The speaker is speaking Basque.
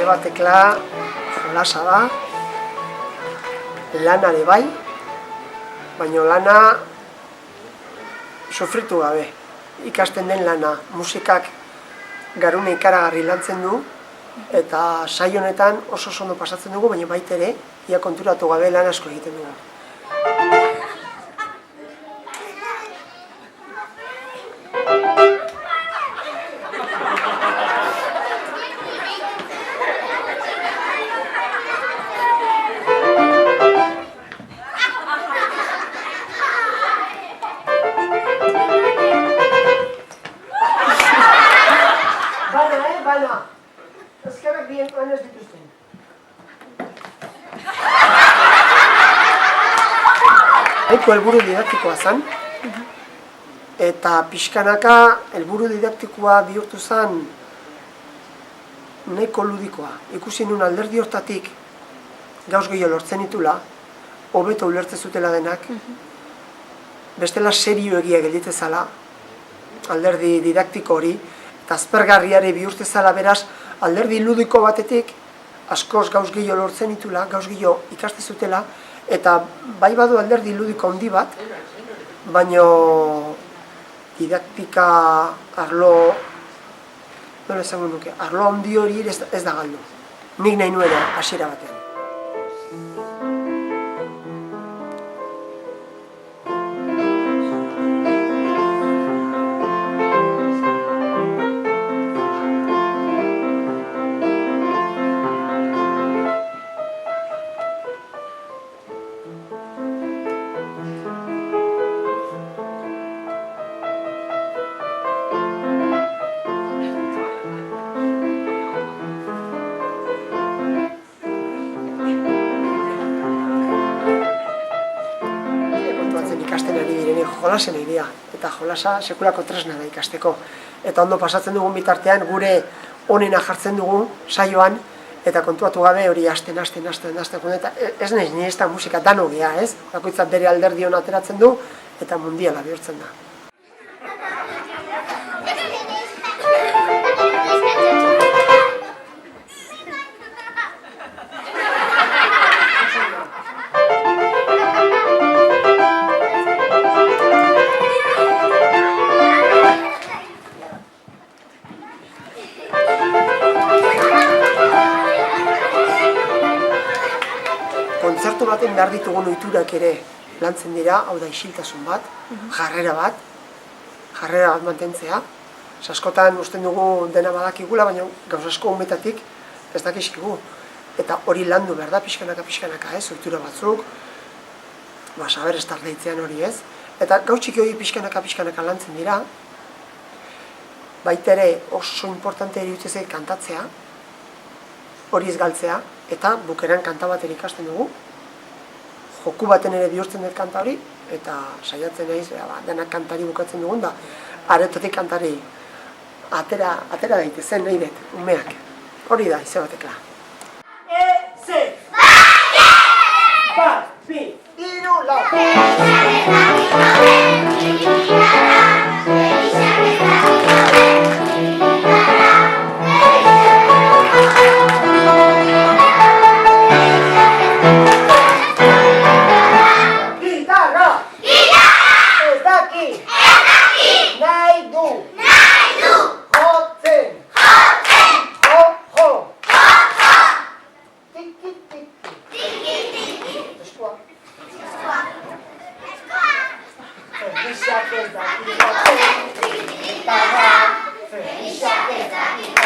izeba tekla jolasa da, lana ere bai, baina lana sufritu gabe, ikasten den lana, musikak garune ikaragarri lantzen du, eta saio honetan oso ondo pasatzen dugu, baina baita ere, ia konturatu gabe lan asko egiten dugu. Bana, ezkerrak bien ez dituzten. Haiko helburu didaktikoa zen, eta pixkanaka helburu didaktikoa bihurtu zen nahiko ludikoa. Ikusi nun alderdi hortatik gauz gehiago lortzen ditula, hobeto ulertzen zutela denak, bestela serioegia gelditzen zala, alderdi didaktiko hori, eta aspergarriare bihurtzen zala beraz, alderdi ludiko batetik, askoz gauz gehiago lortzen ditula, gauz gehiago ikaste zutela, eta bai badu alderdi ludiko handi bat, baino didaktika arlo, nola esango nuke, arlo handi hori ez da galdu. Nik nahi nuela hasiera batean. Ikasten ari direnik jolasen idea, eta jolasa sekulako tresna da ikasteko. Eta ondo pasatzen dugun bitartean gure onena jartzen dugu saioan, eta kontuatu gabe hori hasten, eta ez nahiz, ni ez da musika danogia, ez? Bakoitzak bere alderdi hona ateratzen du, eta mundiala bihurtzen da. Kontzertu baten behar ditugun ohiturak ere lantzen dira, hau da isiltasun bat, jarrera bat mantentzea. Askotan usten dugu dena badakigula, baina gauz asko umetatik ez dakizkigu. Eta hori landu behar da, pixkanaka, ez, ohitura batzuk, saber ez tardeitzean hori ez. Eta gau txiki hori pixkanaka lantzen dira, baita ere oso importante iruditzen zait kantatzea, hori ez galtzea, eta bukeran kanta bat ikasten dugu. Joku baten ere bihurtzen dut kanta hori, eta saiatzen naiz, denak kantari bukatzen dugun da, aretotik kantari atera daitezen nahi dut, umeak. Hori da, izeba tekla. Eze! Bat, bi, hiru, lau! Felicia que está aquí,